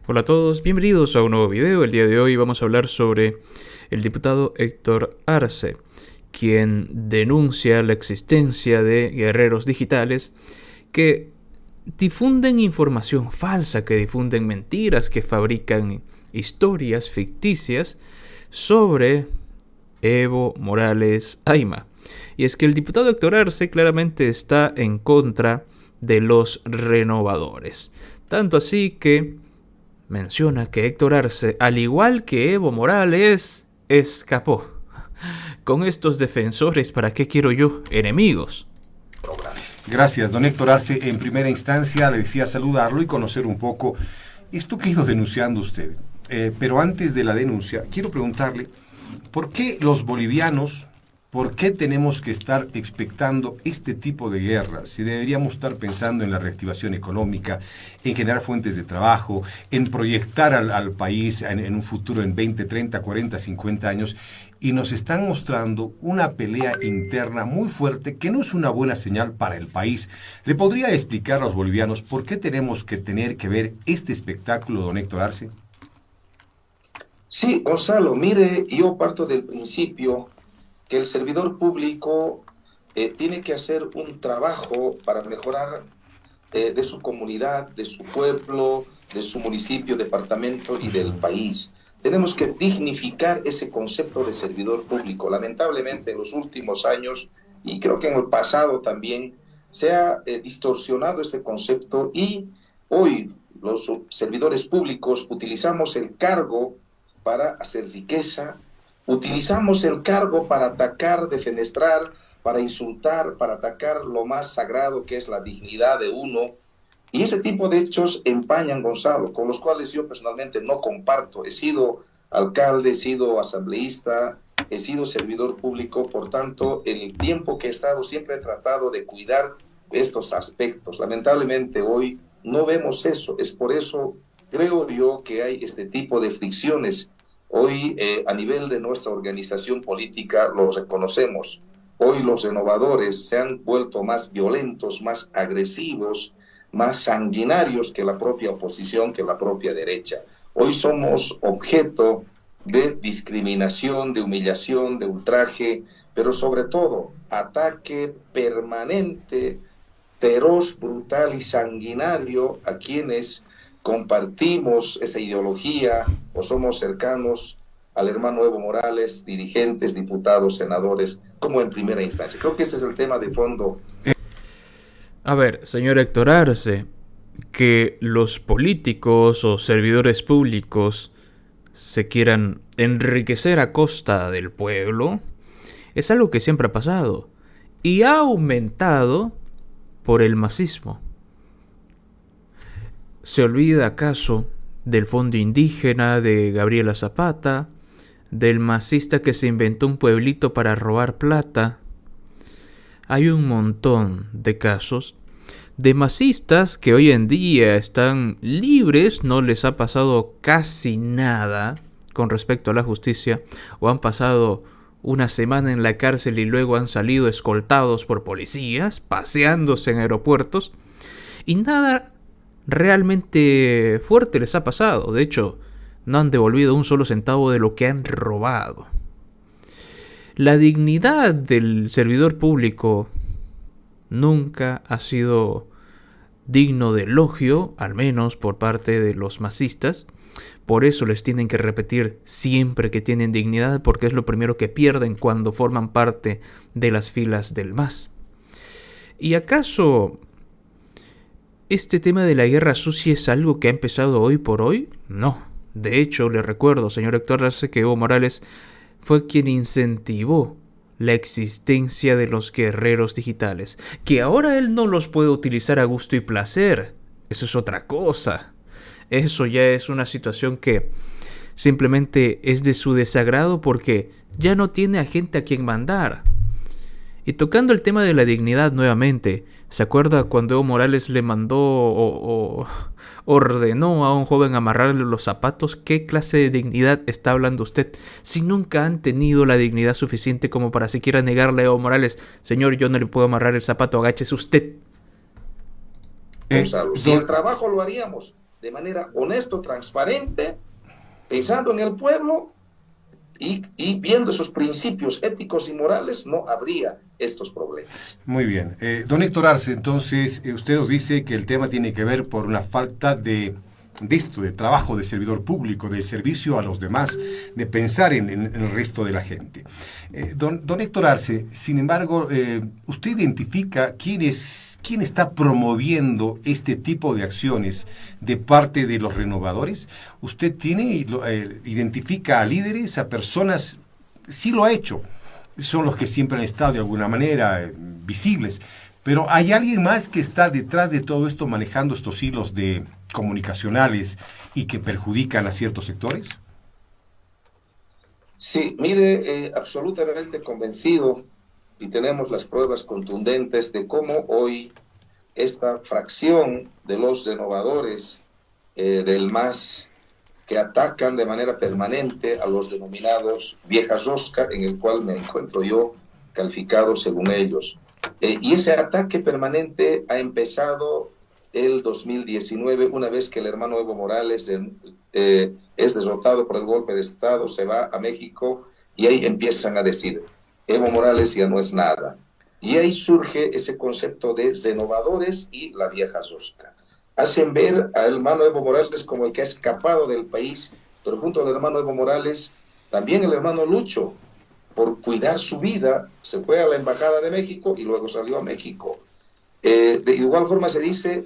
Hola a todos, bienvenidos a un nuevo video. El día de hoy vamos a hablar sobre el diputado Héctor Arce, quien denuncia la existencia de guerreros digitales que difunden información falsa, que difunden mentiras, que fabrican historias ficticias sobre Evo Morales Ayma. Y es que el diputado Héctor Arce claramente está en contra de los renovadores. Tanto así que menciona que Héctor Arce, al igual que Evo Morales, escapó. Con estos defensores, ¿para qué quiero yo enemigos? Gracias, don Héctor Arce. En primera instancia le decía saludarlo y conocer un poco esto que ha ido denunciando usted. Pero antes de la denuncia, quiero preguntarle, ¿por qué los bolivianos, por qué tenemos que estar expectando este tipo de guerras? Si deberíamos estar pensando en la reactivación económica, en generar fuentes de trabajo, en proyectar al país en un futuro en 20, 30, 40, 50 años, y nos están mostrando una pelea interna muy fuerte que no es una buena señal para el país. ¿Le podría explicar a los bolivianos por qué tenemos que tener que ver este espectáculo, don Héctor Arce? Sí, Gonzalo, mire, yo parto del principio que el servidor público tiene que hacer un trabajo para mejorar de su comunidad, de su pueblo, de su municipio, departamento y del país. Tenemos que dignificar ese concepto de servidor público. Lamentablemente, en los últimos años, y creo que en el pasado también, se ha distorsionado este concepto y hoy los servidores públicos utilizamos el cargo para hacer riqueza, utilizamos el cargo para atacar, defenestrar, para insultar, para atacar lo más sagrado que es la dignidad de uno. Y ese tipo de hechos empañan, Gonzalo, con los cuales yo personalmente no comparto. He sido alcalde, he sido asambleísta, he sido servidor público, por tanto, en el tiempo que he estado siempre he tratado de cuidar estos aspectos. Lamentablemente hoy no vemos eso, es por eso creo yo que hay este tipo de fricciones. Hoy a nivel de nuestra organización política lo reconocemos. Hoy los renovadores se han vuelto más violentos, más agresivos, más sanguinarios que la propia oposición, que la propia derecha. Hoy somos objeto de discriminación, de humillación, de ultraje, pero sobre todo ataque permanente, feroz, brutal y sanguinario a quienes compartimos esa ideología o somos cercanos al hermano Evo Morales, dirigentes, diputados, senadores, como en primera instancia. Creo que ese es el tema de fondo. A ver, señor Héctor Arce, que los políticos o servidores públicos se quieran enriquecer a costa del pueblo es algo que siempre ha pasado y ha aumentado por el masismo. ¿Se olvida acaso del fondo indígena de Gabriela Zapata, del masista que se inventó un pueblito para robar plata? Hay un montón de casos de masistas que hoy en día están libres, no les ha pasado casi nada con respecto a la justicia, o han pasado una semana en la cárcel y luego han salido escoltados por policías, paseándose en aeropuertos, y nada realmente fuerte les ha pasado. De hecho, no han devolvido un solo centavo de lo que han robado. La dignidad del servidor público nunca ha sido digno de elogio, al menos por parte de los masistas. Por eso les tienen que repetir siempre que tienen dignidad, porque es lo primero que pierden cuando forman parte de las filas del MAS. ¿Y acaso este tema de la guerra sucia es algo que ha empezado hoy por hoy? No. De hecho, le recuerdo, señor Héctor Arce, que Evo Morales fue quien incentivó la existencia de los guerreros digitales, que ahora él no los puede utilizar a gusto y placer. Eso es otra cosa. Eso ya es una situación que simplemente es de su desagrado porque ya no tiene a gente a quien mandar. Y tocando el tema de la dignidad nuevamente, ¿se acuerda cuando Evo Morales le mandó o ordenó a un joven amarrarle los zapatos? ¿Qué clase de dignidad está hablando usted? Si nunca han tenido la dignidad suficiente como para siquiera negarle a Evo Morales, señor, yo no le puedo amarrar el zapato, agáchese usted. Gonzalo, si el trabajo lo haríamos, de manera honesto, transparente, pensando en el pueblo y viendo esos principios éticos y morales, no habría estos problemas. Muy bien. Don Héctor Arce, entonces, usted nos dice que el tema tiene que ver por una falta de trabajo de servidor público, de servicio a los demás, de pensar en el resto de la gente. Don Héctor Arce, sin embargo, ¿usted identifica quién está promoviendo este tipo de acciones de parte de los renovadores? ¿Usted identifica a líderes, a personas? Sí lo ha hecho. Son los que siempre han estado de alguna manera visibles. Pero ¿hay alguien más que está detrás de todo esto manejando estos hilos comunicacionales y que perjudican a ciertos sectores? Sí, mire, absolutamente convencido, y tenemos las pruebas contundentes de cómo hoy esta fracción de los renovadores del MAS, que atacan de manera permanente a los denominados viejas rosca, en el cual me encuentro yo calificado según ellos. Y ese ataque permanente ha empezado el 2019, una vez que el hermano Evo Morales es derrotado por el golpe de Estado, se va a México y ahí empiezan a decir, Evo Morales ya no es nada. Y ahí surge ese concepto de renovadores y la vieja rosca. Hacen ver al hermano Evo Morales como el que ha escapado del país, pero junto al hermano Evo Morales, también el hermano Lucho, por cuidar su vida, se fue a la Embajada de México y luego salió a México. De igual forma se dice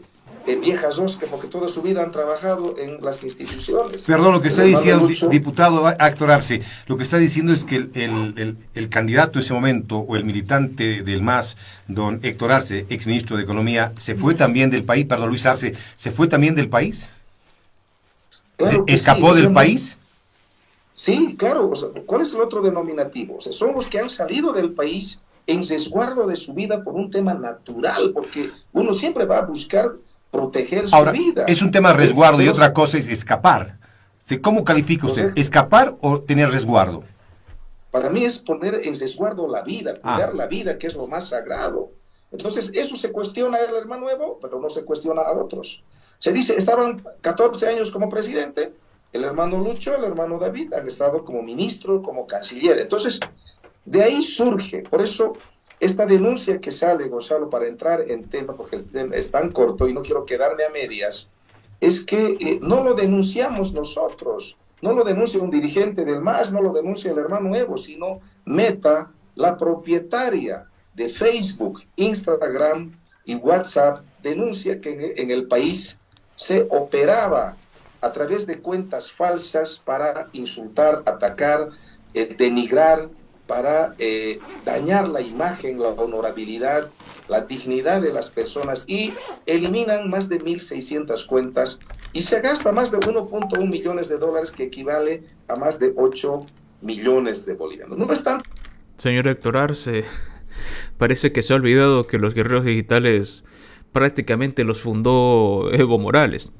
viejas rosca, porque toda su vida han trabajado en las instituciones. Perdón, lo que está diciendo, Lucho, diputado Héctor Arce, lo que está diciendo es que el candidato en ese momento, o el militante del MAS, don Héctor Arce, exministro de Economía, se fue también del país, perdón, Luis Arce, ¿se fue también del país? claro ¿Escapó sí, del país? Sí, claro. O sea, ¿cuál es el otro denominativo? O sea, son los que han salido del país en resguardo de su vida por un tema natural, porque uno siempre va a buscar proteger su Ahora, vida. es un tema de resguardo y otra cosa es escapar. ¿Cómo califica usted? ¿Escapar o tener resguardo? Para mí es poner en resguardo la vida, cuidar la vida, que es lo más sagrado. Entonces, eso se cuestiona al hermano Evo, pero no se cuestiona a otros. Se dice, estaban 14 años como presidente, el hermano Lucho, el hermano David han estado como ministro, como canciller. Entonces, de ahí surge, por eso esta denuncia que sale, Gonzalo, para entrar en tema, porque el tema es tan corto y no quiero quedarme a medias, es que no lo denunciamos nosotros, no lo denuncia un dirigente del MAS, no lo denuncia el hermano Evo, sino Meta, la propietaria de Facebook, Instagram y WhatsApp, denuncia que en el país se operaba a través de cuentas falsas para insultar, atacar, denigrar, para dañar la imagen, la honorabilidad, la dignidad de las personas, y eliminan más de 1.600 cuentas y se gasta más de 1.1 millones de dólares, que equivale a más de 8 millones de bolivianos. No están. Señor Héctor Arce, parece que se ha olvidado que los guerreros digitales prácticamente los fundó Evo Morales,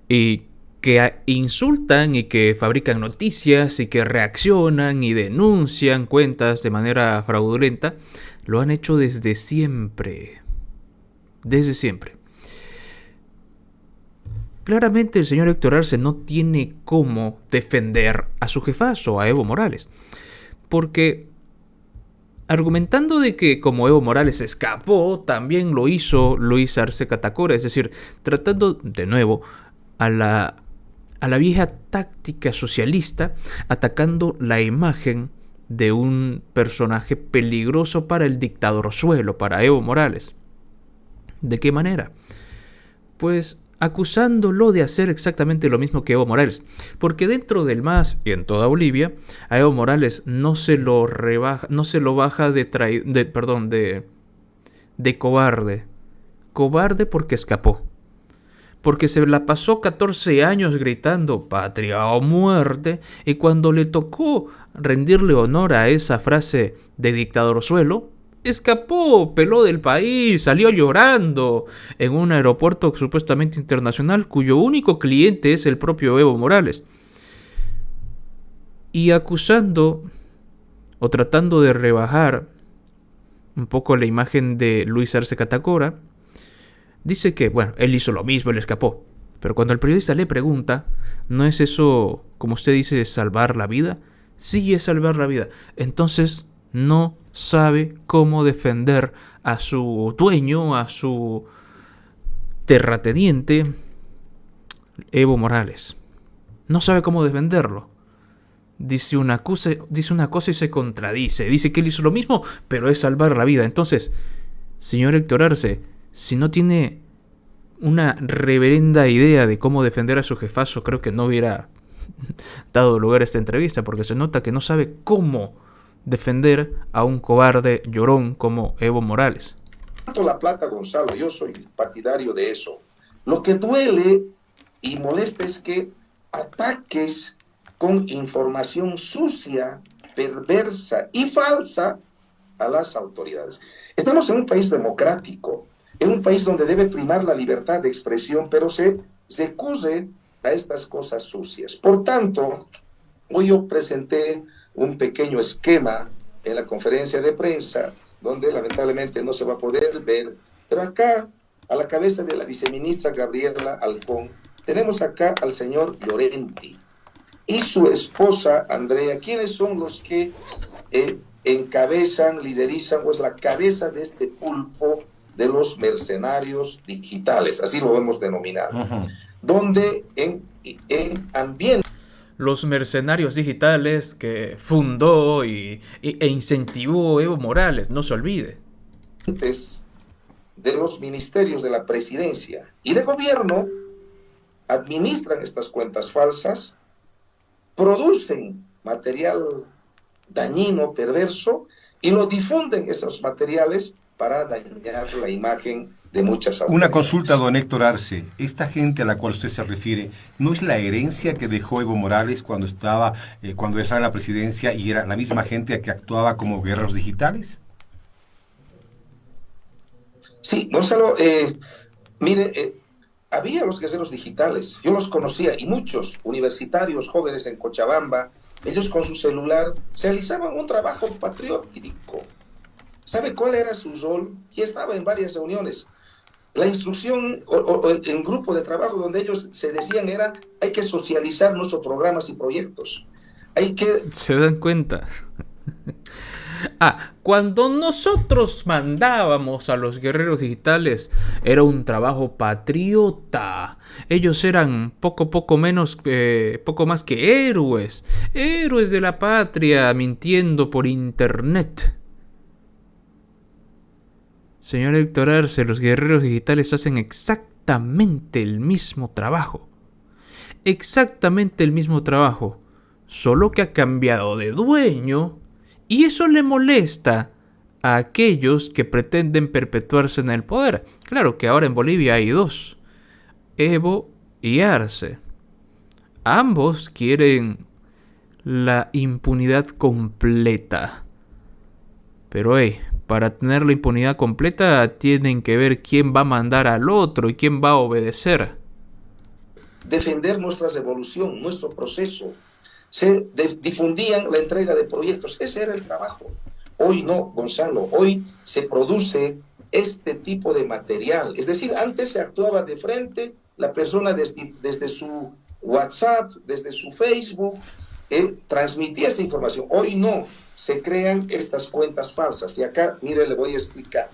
y que insultan y que fabrican noticias y que reaccionan y denuncian cuentas de manera fraudulenta, lo han hecho desde siempre. Desde siempre. Claramente el señor Héctor Arce no tiene cómo defender a su jefazo, a Evo Morales, porque argumentando de que como Evo Morales escapó, también lo hizo Luis Arce Catacora, es decir, tratando de nuevo a la vieja táctica socialista, atacando la imagen de un personaje peligroso para el dictadorzuelo, para Evo Morales. ¿De qué manera? Pues acusándolo de hacer exactamente lo mismo que Evo Morales, porque dentro del MAS y en toda Bolivia a Evo Morales no se lo baja de cobarde porque escapó, porque se la pasó 14 años gritando patria o muerte, y cuando le tocó rendirle honor a esa frase de dictadorzuelo, escapó, peló del país, salió llorando en un aeropuerto supuestamente internacional cuyo único cliente es el propio Evo Morales. Y acusando o tratando de rebajar un poco la imagen de Luis Arce Catacora, dice que, bueno, él hizo lo mismo, él escapó. Pero cuando el periodista le pregunta, ¿no es eso, como usted dice, salvar la vida? Sí, es salvar la vida. Entonces no sabe cómo defender a su dueño, a su terrateniente, Evo Morales. No sabe cómo defenderlo. Dice una cosa y se contradice. Dice que él hizo lo mismo, pero es salvar la vida. Entonces, señor Héctor Arce, si no tiene una reverenda idea de cómo defender a su jefazo, creo que no hubiera dado lugar a esta entrevista, porque se nota que no sabe cómo defender a un cobarde llorón como Evo Morales. La plata, Gonzalo, yo soy partidario de eso. Lo que duele y molesta es que ataques con información sucia, perversa y falsa a las autoridades. Estamos en un país democrático, en un país donde debe primar la libertad de expresión, pero se recurre a estas cosas sucias. Por tanto, hoy yo presenté un pequeño esquema en la conferencia de prensa, donde lamentablemente no se va a poder ver, pero acá, a la cabeza de la viceministra Gabriela Alcón, tenemos acá al señor Llorenti y su esposa Andrea, quienes son los que encabezan, liderizan, o es la cabeza de este pulpo de los mercenarios digitales, así lo hemos denominado, donde en ambiente los mercenarios digitales que fundó e incentivó Evo Morales, no se olvide. De los ministerios de la presidencia y de gobierno administran estas cuentas falsas, producen material dañino, perverso, y lo difunden esos materiales para dañar la imagen de muchas autoridades. Una consulta, don Héctor Arce. Esta gente a la cual usted se refiere, ¿no es la herencia que dejó Evo Morales cuando estaba en la presidencia y era la misma gente que actuaba como guerreros digitales? Sí, Gonzalo, mire, había los guerreros digitales, yo los conocía, y muchos universitarios jóvenes en Cochabamba, ellos con su celular realizaban un trabajo patriótico. ¿Sabe cuál era su rol? Y estaba en varias reuniones. La instrucción o en grupo de trabajo donde ellos se decían era: hay que socializar nuestros programas y proyectos. Hay que... ¿Se dan cuenta? Cuando nosotros mandábamos a los guerreros digitales, era un trabajo patriota. Ellos eran poco más que héroes de la patria, mintiendo por internet. Señor Héctor Arce, los guerreros digitales hacen exactamente el mismo trabajo. Exactamente el mismo trabajo, solo que ha cambiado de dueño. Y eso le molesta a aquellos que pretenden perpetuarse en el poder. Claro que ahora en Bolivia hay dos, Evo y Arce. Ambos quieren la impunidad completa. Pero para tener la impunidad completa tienen que ver quién va a mandar al otro y quién va a obedecer. Defender nuestra revolución, nuestro proceso. Se difundían la entrega de proyectos. Ese era el trabajo. Hoy no, Gonzalo. Hoy se produce este tipo de material. Es decir, antes se actuaba de frente, la persona desde su WhatsApp, desde su Facebook, transmitía esa información. Hoy no, se crean estas cuentas falsas. Y acá, mire, le voy a explicar.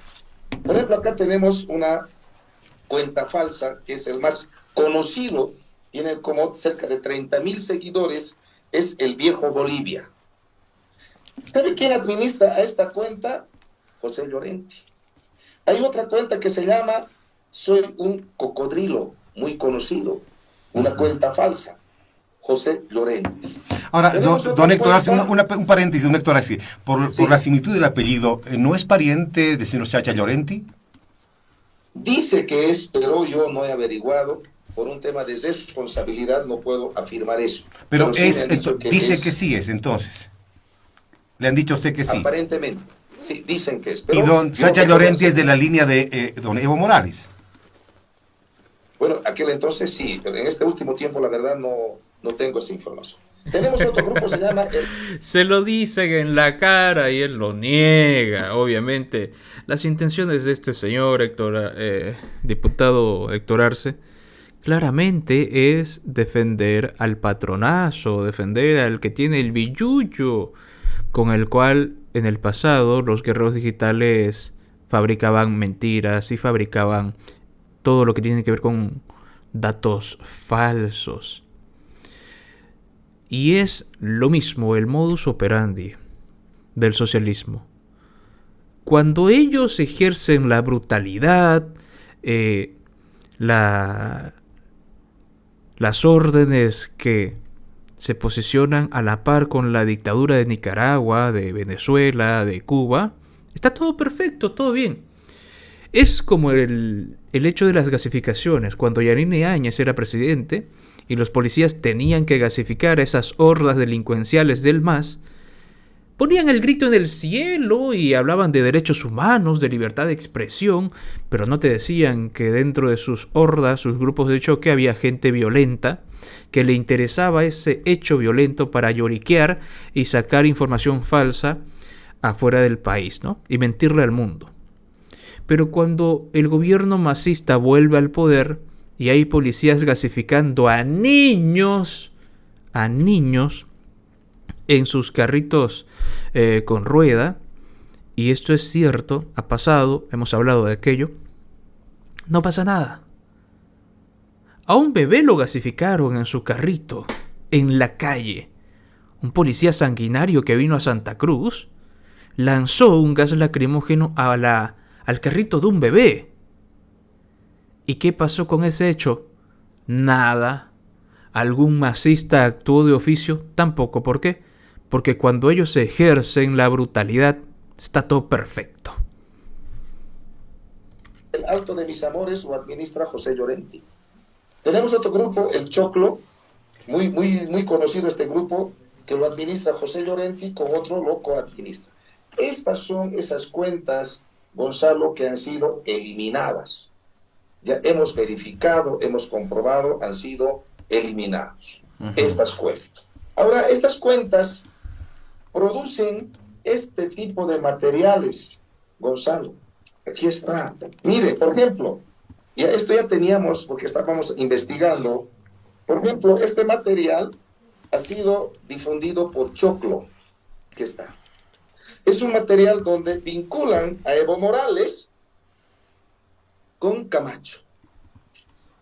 Por ejemplo, acá tenemos una cuenta falsa, que es el más conocido, tiene como cerca de 30,000 seguidores, es el Viejo Bolivia. ¿Sabe quién administra a esta cuenta? José Llorenti. Hay otra cuenta que se llama Soy un Cocodrilo, muy conocido, una cuenta falsa. José Llorenti. Ahora, don Héctor Arce, un paréntesis, don Héctor Arce. Por la similitud del apellido, ¿no es pariente del señor Chacha Llorenti? Dice que es, pero yo no he averiguado. Por un tema de responsabilidad no puedo afirmar eso. Pero dice que sí es, entonces. ¿Le han dicho a usted que sí? Aparentemente, sí, dicen que es. Pero y don Chacha Llorenti es de la línea de don Evo Morales. Bueno, aquel entonces sí, pero en este último tiempo la verdad no tengo esa información. Tenemos otro grupo, se llama... Se lo dicen en la cara y él lo niega, obviamente. Las intenciones de este señor diputado Héctor Arce, claramente es defender al patronazo, defender al que tiene el billullo, con el cual en el pasado los guerreros digitales fabricaban mentiras y fabricaban todo lo que tiene que ver con datos falsos. Y es lo mismo el modus operandi del socialismo. Cuando ellos ejercen la brutalidad, las órdenes que se posicionan a la par con la dictadura de Nicaragua, de Venezuela, de Cuba, está todo perfecto, todo bien. Es como el hecho de las gasificaciones. Cuando Yanine Áñez era presidente y los policías tenían que gasificar a esas hordas delincuenciales del MAS, ponían el grito en el cielo y hablaban de derechos humanos, de libertad de expresión, pero no te decían que dentro de sus hordas, sus grupos de choque, había gente violenta, que le interesaba ese hecho violento para lloriquear y sacar información falsa afuera del país, ¿no? Y mentirle al mundo. Pero cuando el gobierno masista vuelve al poder y hay policías gasificando a niños en sus carritos con rueda, y esto es cierto, ha pasado, hemos hablado de aquello, no pasa nada. A un bebé lo gasificaron en su carrito, en la calle. Un policía sanguinario que vino a Santa Cruz lanzó un gas lacrimógeno al carrito de un bebé. ¿Y qué pasó con ese hecho? Nada. ¿Algún masista actuó de oficio? Tampoco. ¿Por qué? Porque cuando ellos ejercen la brutalidad, está todo perfecto. El Alto de Mis Amores lo administra José Llorenti. Tenemos otro grupo, el Choclo, muy conocido este grupo, que lo administra José Llorenti, con otro lo coadministra. Estas son esas cuentas, Gonzalo, que han sido eliminadas. Ya hemos verificado, hemos comprobado, han sido eliminados. Estas cuentas. Ahora, estas cuentas producen este tipo de materiales, Gonzalo. Aquí está. Mire, por ejemplo, esto ya teníamos, porque estábamos investigando. Por ejemplo, este material ha sido difundido por Choclo. Aquí está. Es un material donde vinculan a Evo Morales con Camacho.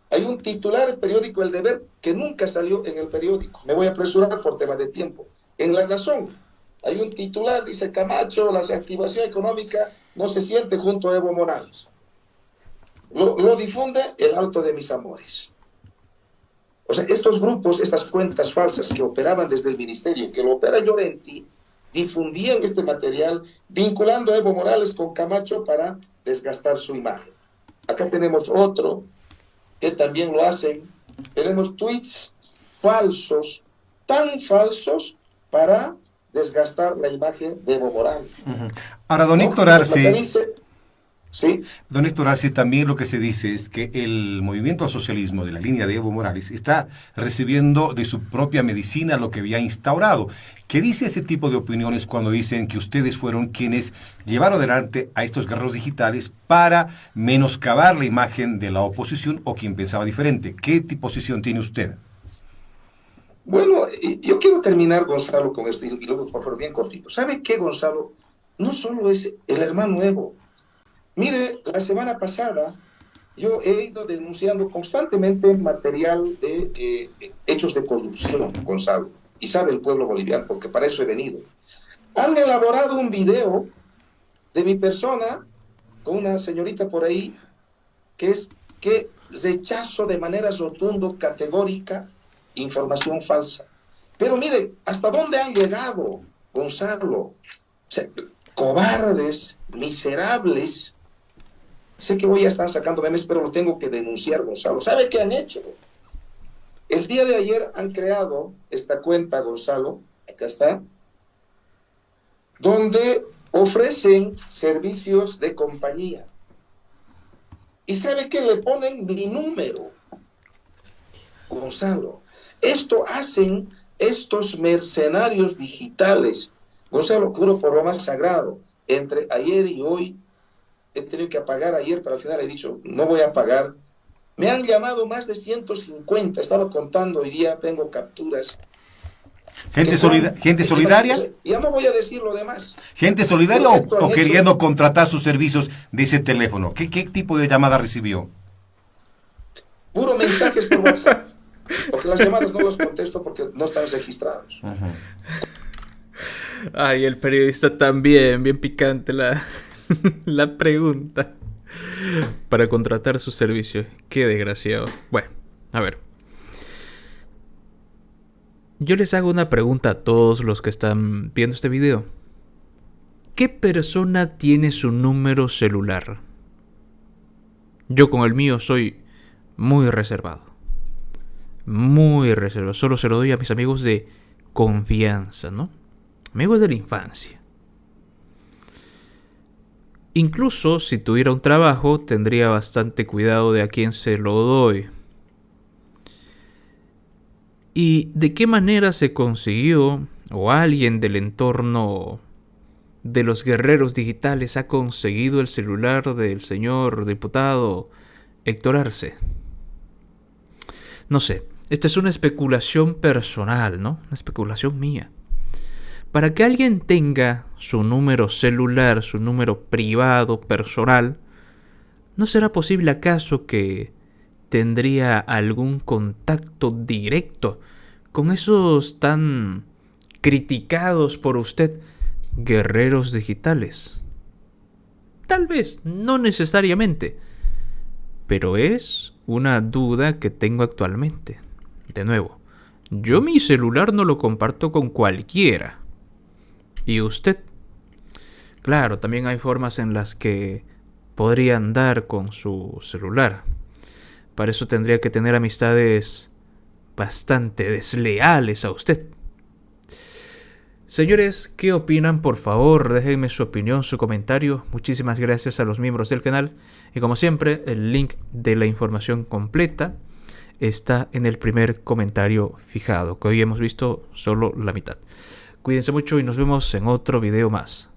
Hay un titular del periódico El Deber que nunca salió en el periódico. Me voy a apresurar por tema de tiempo. En La Razón hay un titular, dice Camacho, la reactivación económica no se siente junto a Evo Morales. Lo difunde el Alto de Mis Amores. O sea, estos grupos, estas cuentas falsas que operaban desde el ministerio, que lo opera Llorenti, difundían este material vinculando a Evo Morales con Camacho para desgastar su imagen. Acá tenemos otro que también lo hacen. Tenemos tweets falsos, tan falsos para desgastar la imagen de Evo Morales. Ahora, don Héctor Arce, sí. Don Héctor Arce, también lo que se dice es que el movimiento al socialismo de la línea de Evo Morales está recibiendo de su propia medicina lo que había instaurado. ¿Qué dice ese tipo de opiniones cuando dicen que ustedes fueron quienes llevaron adelante a estos guerreros digitales para menoscabar la imagen de la oposición o quien pensaba diferente? ¿Qué posición tiene usted? Bueno, yo quiero terminar, Gonzalo, con esto, y luego, por favor, bien cortito. ¿Sabe qué, Gonzalo? No solo es el hermano Evo. Mire, la semana pasada yo he ido denunciando constantemente material de hechos de corrupción, Gonzalo, y sabe el pueblo boliviano, porque para eso he venido. Han elaborado un video de mi persona con una señorita por ahí que rechazo de manera rotunda, categórica, información falsa. Pero mire, ¿hasta dónde han llegado, Gonzalo? O sea, cobardes, miserables. Sé que voy a estar sacando memes, pero lo tengo que denunciar, Gonzalo. ¿Sabe qué han hecho? El día de ayer han creado esta cuenta, Gonzalo, acá está, donde ofrecen servicios de compañía. ¿Y sabe qué? Le ponen mi número, Gonzalo. Esto hacen estos mercenarios digitales. Gonzalo, juro por lo más sagrado, entre ayer y hoy he tenido que apagar ayer, pero al final he dicho, no voy a pagar Me han llamado más de 150, estaba contando hoy día, tengo capturas. ¿Gente, gente solidaria? Ya no voy a decir lo demás. ¿Gente solidaria o queriendo contratar sus servicios de ese teléfono? ¿Qué tipo de llamada recibió? Puro mensajes por WhatsApp. Porque las llamadas no las contesto porque no están registrados. Ay, el periodista también, bien picante la pregunta. Para contratar su servicio. Qué desgraciado. Bueno, a ver. Yo les hago una pregunta a todos los que están viendo este video. ¿Qué persona tiene su número celular? Yo con el mío soy muy reservado. Muy reservado. Solo se lo doy a mis amigos de confianza, ¿no? Amigos de la infancia. Incluso si tuviera un trabajo, tendría bastante cuidado de a quién se lo doy. ¿Y de qué manera se consiguió, o alguien del entorno de los guerreros digitales ha conseguido el celular del señor diputado Héctor Arce? No sé, esta es una especulación personal, ¿no? Una especulación mía. Para que alguien tenga su número celular, su número privado, personal, ¿no será posible acaso que tendría algún contacto directo con esos tan criticados por usted guerreros digitales? Tal vez, no necesariamente, pero es una duda que tengo actualmente. De nuevo, yo mi celular no lo comparto con cualquiera. ¿Y usted? Claro, también hay formas en las que podría andar con su celular. Para eso tendría que tener amistades bastante desleales a usted. Señores, ¿qué opinan? Por favor, déjenme su opinión, su comentario. Muchísimas gracias a los miembros del canal. Y como siempre, el link de la información completa está en el primer comentario fijado, que hoy hemos visto solo la mitad. Cuídense mucho y nos vemos en otro video más.